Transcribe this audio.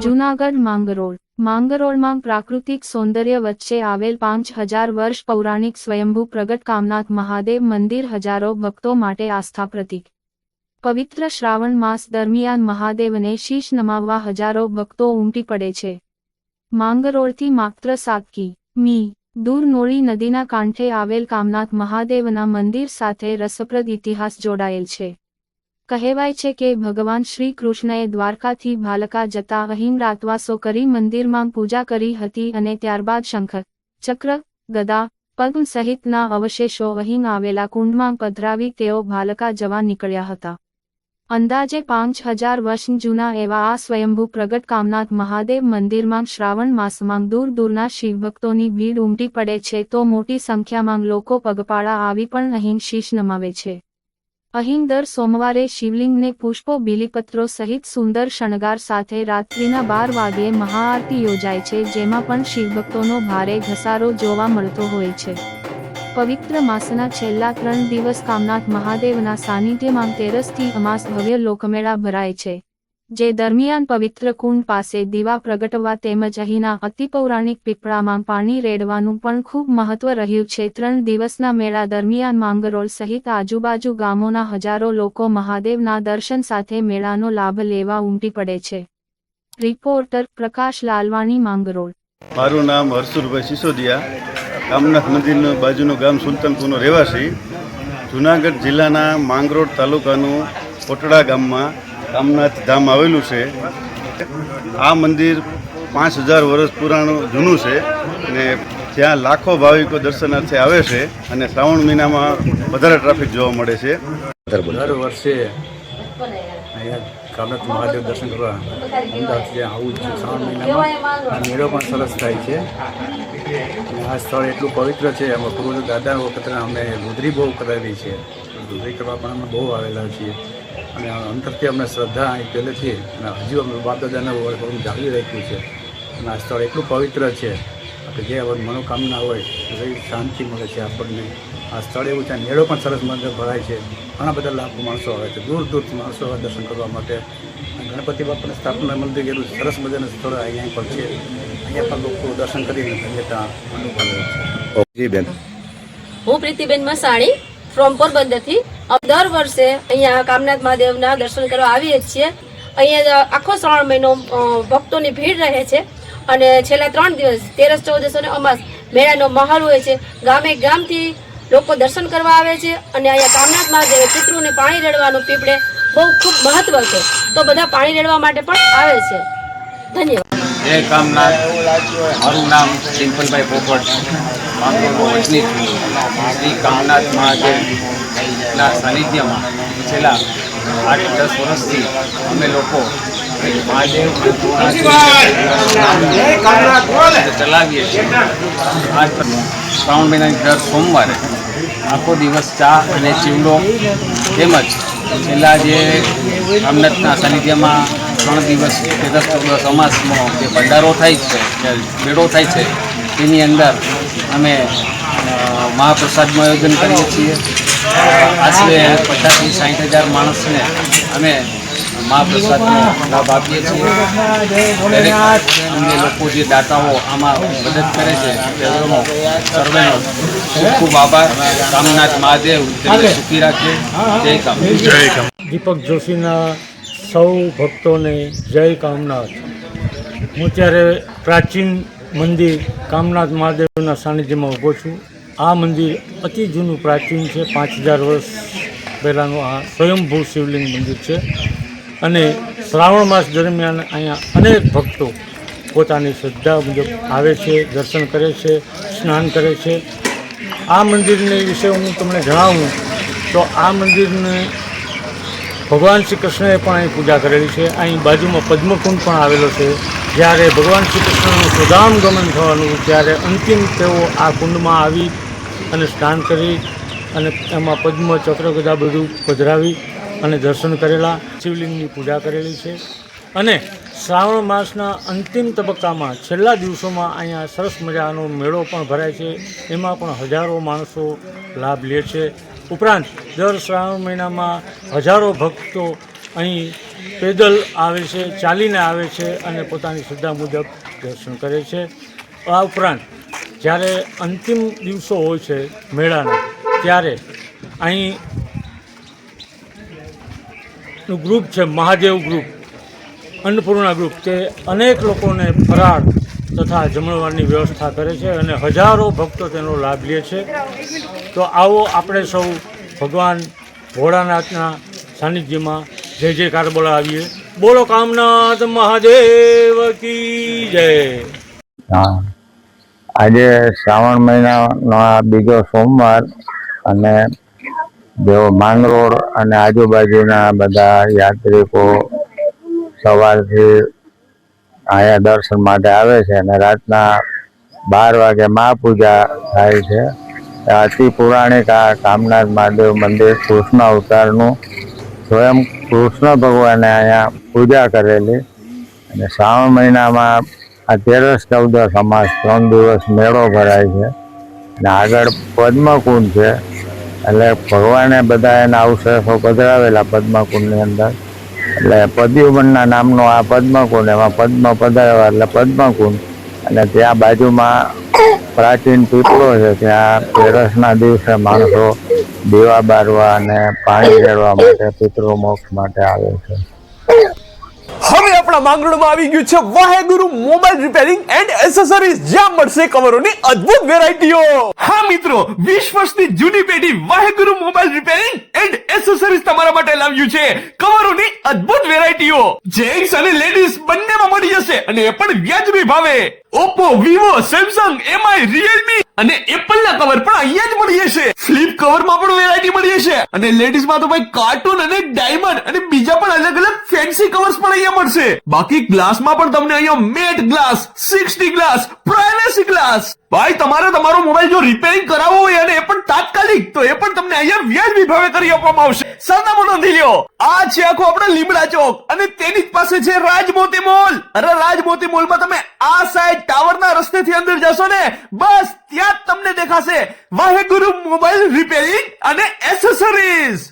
જૂનાગઢ માંગરોળ માંગરોળમાં પ્રાકૃતિક સૌંદર્ય વચ્ચે આવેલ 5000 વર્ષ પૌરાણિક સ્વયંભૂ પ્રગટ કામનાથ મહાદેવ મંદિર હજારો ભક્તો માટે આસ્થા પ્રતીક। પવિત્ર શ્રાવણ માસ દરમિયાન મહાદેવને શીશ નમાવવા હજારો ભક્તો ઉમટી પડે છે। માંગરોળથી માત્ર 7 કિ.મી. દૂર નોળી નદીના કાંઠે આવેલ કામનાથ મહાદેવના મંદિર સાથે રસપ્રદ ઇતિહાસ જોડાયેલ છે। કહેવાય છે કે ભગવાન શ્રી કૃષ્ણએ દ્વારકાથી ભાલકા જતા અહીં રાતવાસો કરી મંદિરમાં પૂજા કરી હતી અને ત્યારબાદ શંખ, ચક્ર, ગદા, પદ્મ સહિતના અવશેષો અહીં આવેલા કુંડમાં પધરાવી તેઓ ભાલકા જવા નીકળ્યા હતા। અંદાજે 5000 વર્ષ જૂના એવા આ સ્વયંભૂ પ્રગટ કામનાથ મહાદેવ મંદિરમાં શ્રાવણ માસમાં દૂર દૂરના શિવભક્તોની ભીડ ઉમટી પડે છે તો મોટી સંખ્યામાં લોકો પગપાળા આવી પણ અહીં શીશ નમાવે છે। અહીં દર સોમવારે શિવલિંગને પુષ્પો બીલીપત્રો સહિત સુંદર શણગાર સાથે રાત્રિના 12 વાગ્યે મહાઆરતી યોજાય છે જેમાં પણ શિવભક્તોનો ભારે ઘસારો જોવા મળતો હોય છે। પવિત્ર માસના છેલ્લા 3 દિવસ કામનાથ મહાદેવના સાનિધ્યમાં તેરસથી અમાસ ભવ્ય લોકમેળા ભરાય છે જે દરમિયાન પવિત્ર કુંડ પાસે દીવા પ્રગટવા તેમજ અહીંના અતિપૌરાણિક પીપળામાં પાણી રેડવાનું પણ ખૂબ મહત્વ રહ્યું છે। 3 દિવસના મેળા દરમિયાન માંગરોળ સહિત આજુબાજુ ગામોના હજારો લોકો મહાદેવના દર્શન સાથે મેળાનો લાભ લેવા ઉમટી પડે છે। રિપોર્ટર પ્રકાશ લાલવાણી માંગરોળ। મારું નામ હરસુરભાઈ સિસોદિયા, કામનાથ મંદિરનું બાજુનું ગામ સુલતાનપુરનો રહેવાસી। જૂનાગઢ જિલ્લાના માંગરોળ તાલુકાનું કોટડા ગામમાં કામનાથ ધામ આવેલું છે। આ મંદિર 5000 વર્ષ પુરાણું જૂનું છે અને જ્યાં લાખો ભાવિકો દર્શનાર્થે આવે છે અને શ્રાવણ મહિનામાં વધારે ટ્રાફિક જોવા મળે છે। દર વર્ષે અહીંયા કામનાથ મહાદેવ દર્શન કરવા અમદાવાદથી આવું જ છે। શ્રાવણ મહિનામાં મેળો પણ સરસ થાય છે અને આ સ્થળ એટલું પવિત્ર છે। એમાં પૂર્વ દાદા વખતે અમે રુદ્રી બહુ કરાવી છે, રુદ્રી કરવા પણ અમે બહુ આવેલા છીએ અને અંતરથી અમને શ્રદ્ધા અહીં પહેલેથી અને હજુ અમે બાપ દાદાને જાળવી રાખ્યું છે અને આ સ્થળ એટલું પવિત્ર છે કે જે મનોકામના હોય તો શાંતિ મળે છે આપણને। આ સ્થળ એવું છે, મેળો પણ સરસ મંદિર ભરાય છે, ઘણા બધા લાખો માણસો આવે છે, દૂર દૂરથી માણસો આવે દર્શન કરવા માટે। ગણપતિ બાપાની સ્થાપના મંદિર એટલું સરસ મજાનું સ્થળ અહીંયા પણ છે, અહીંયા પણ લોકો દર્શન કરીને ધન્યતા અનુભવે છે। હું પ્રીતિબેન મસાણી ફ્રોમ પોરબંદરથી દર વર્ષે અહીંયા કામનાથ મહાદેવના દર્શન કરવા આવીએ છીએ। અહીંયા આખો શ્રાવણ મહિનો ભક્તોની ભીડ રહે છે અને છેલ્લા 3 દિવસ તેરસ, ચૌદસ અને અમાસ મેળાનો માહોલ હોય છે। ગામે ગામથી લોકો દર્શન કરવા આવે છે અને અહીંયા કામનાથ મહાદેવે પિતૃને પાણી રેડવાનું પીપળે બહુ ખૂબ મહત્વ છે તો બધા પાણી રેડવા માટે પણ આવે છે। ધન્યવાદ। જય કામનાથ। મારું નામ સિમ્પલભાઈ પોપટ, માંગરોળનો વતની છું। શ્રી કામનાથ મહાદેવના સાનિધ્યમાં છેલ્લા 8-10 વર્ષથી અમે લોકો મહાદેવ ચલાવીએ છીએ। આ શ્રાવણ મહિનાની દર સોમવારે આખો દિવસ ચા અને ચીવડો તેમજ છેલ્લા જે કામનાથના સાનિધ્યમાં 3 દિવસ કે 10 અમાસમાં જે ભંડારો થાય છે, મેળો થાય છે તેની અંદર અમે મહાપ્રસાદનું આયોજન કરીએ છીએ। આશરે 50,000 થી 60,000 માણસને અમે મહાપ્રસાદનો લાભ આપીએ છીએ। દરેક અન્ય લોકો જે દાતાઓ આમાં મદદ કરે છે તેઓનો સર્વેનો ખૂબ ખૂબ આભાર। કામનાથ મહાદેવ તેમને સુખી રાખે। જય કામનાથ। દીપક જોશીના સૌ ભક્તોને જય કામનાથ। હું ત્યારે પ્રાચીન મંદિર કામનાથ મહાદેવના સાનિધ્યમાં ઊભો છું। આ મંદિર અતિ જૂનું પ્રાચીન છે, 5000 વર્ષ પહેલાંનું આ સ્વયંભૂ શિવલિંગ મંદિર છે અને શ્રાવણ માસ દરમિયાન અહીંયા અનેક ભક્તો પોતાની શ્રદ્ધા મુજબ આવે છે, દર્શન કરે છે, સ્નાન કરે છે। આ મંદિરને વિશે હું તમને જણાવું તો આ મંદિરને ભગવાન શ્રી કૃષ્ણએ પણ અહીં પૂજા કરેલી છે। અહીં બાજુમાં પદ્મકુંડ પણ આવેલો છે। જ્યારે ભગવાન શ્રી કૃષ્ણનું સુધામ ગમન થવાનું ત્યારે અંતિમ તેઓ આ કુંડમાં આવી અને સ્નાન કરી અને એમાં પદ્મ, ચક્ર, ગદા બધું પધરાવી અને દર્શન કરેલા, શિવલિંગની પૂજા કરેલી છે અને શ્રાવણ માસના અંતિમ તબક્કામાં છેલ્લા દિવસોમાં અહીંયા સરસ મજાનો મેળો પણ ભરાય છે। એમાં પણ હજારો માણસો લાભ લે છે। ઉપરાંત દર શ્રાવણ મહિનામાં હજારો ભક્તો અહીં પેદલ આવે છે, ચાલીને આવે છે અને પોતાની શ્રદ્ધા મુજબ દર્શન કરે છે. આ ઉપરાંત જ્યારે અંતિમ દિવસો હોય છે મેળાના, ત્યારે અહીંનું ગ્રુપ છે મહાદેવ ગ્રુપ, અન્નપૂર્ણા ગ્રુપ, તે અનેક લોકોને ફરાળ તથા જમણવારની વ્યવસ્થા કરે છે અને હજારો ભક્તો તેનો લાભ લે છે. તો આવો આપણે સૌ ભગવાન ભોળાનાથના સાનિધ્યમાં જય જયકાર બોલાવીએ. બોલો કામનાથ મહાદેવ કી જય. હા, આજે શ્રાવણ મહિનાનો આ બીજો સોમવાર અને જેઓ માંગરોળ અને આજુબાજુના બધા યાત્રિકો સવારથી અહીંયા દર્શન માટે આવે છે અને રાતના 12 વાગે મહાપૂજા થાય છે. અતિ પૌરાણિક આ કામનાથ મહાદેવ મંદિર કૃષ્ણ અવતારનું સ્વયં કૃષ્ણ ભગવાને અહીંયા પૂજા કરેલી અને શ્રાવણ મહિનામાં આ 13-14 અમાસ 3 દિવસ મેળો ભરાય છે અને આગળ પદ્મકુંડ છે. એટલે ભગવાને બધા એના અવશેષો પધરાવેલા પદ્મકુંડની અંદર, એટલે પદ્યુમનના નામનો આ પદ્મકુંડ, એમાં પદ્મ પધરાવ્યા એટલે પદ્મકુંડ. અને ત્યાં બાજુમાં પ્રાચીન પીપળો છે, ત્યાં તેરસના દિવસે માણસો દીવા બારવા અને પાણી રેડવા માટે પિતૃ મોક્ષ માટે આવે છે. હવે આપણા માંગરોળમાં આવી ગયું છે વાહેગુરુ મોબાઈલ રિપેરિંગ એન્ડ એસેસરીઝ, જ્યાં મળશે કવરોની અદ્ભુત વેરાયટીઓ. હા મિત્રો, 20 વર્ષની જૂની પેઢી વાહેગુરુ મોબાઈલ રિપેરિંગ એન્ડ એસેસરીઝ તમારા માટે લાવ્યું છે કવરોની અદ્ભુત વેરાયટીઓ. જેન્ટ્સ અને લેડીઝ બંનેમાં મળી જશે અને એ પણ વ્યાજબી ભાવે. Oppo, Vivo, Samsung, MI, Realme અને એપલના કવર પણ અહીંયા જ મળી જશે. ફ્લિપ કવરમાં પણ વેરાયટી મળી જશે અને લેડીઝમાં તો ભાઈ કાર્ટૂન અને ડાયમંડ અને બીજા પણ અલગ અલગ ફેન્સી કવર્સ પણ અહીંયા મળશે. બાકી ગ્લાસમાં પણ તમને અહીંયા matte glass, 60 glass, privacy glass. ભાઈ તમારે તમારો મોબાઈલ જો રિપેરિંગ કરાવવો હોય અને એ પણ તાત્કાલિક, તો એ પણ તમને અહીંયા વ્યાજબી ભાવે કરી આપવામાં આવશે. સરનામું નોંધી લ્યો. આ છે આખો આપણો લીમડા ચોક અને તેની જ પાસે છે રાજમોતી મોલ. અરે રાજમોતી મોલમાં તમે આ સાઈડ ટાવરના રસ્તેથી અંદર જશો ને, બસ ત્યાં જ તમને દેખાશે વાહેગુરુ મોબાઈલ રિપેરિંગ અને એસેસરીઝ.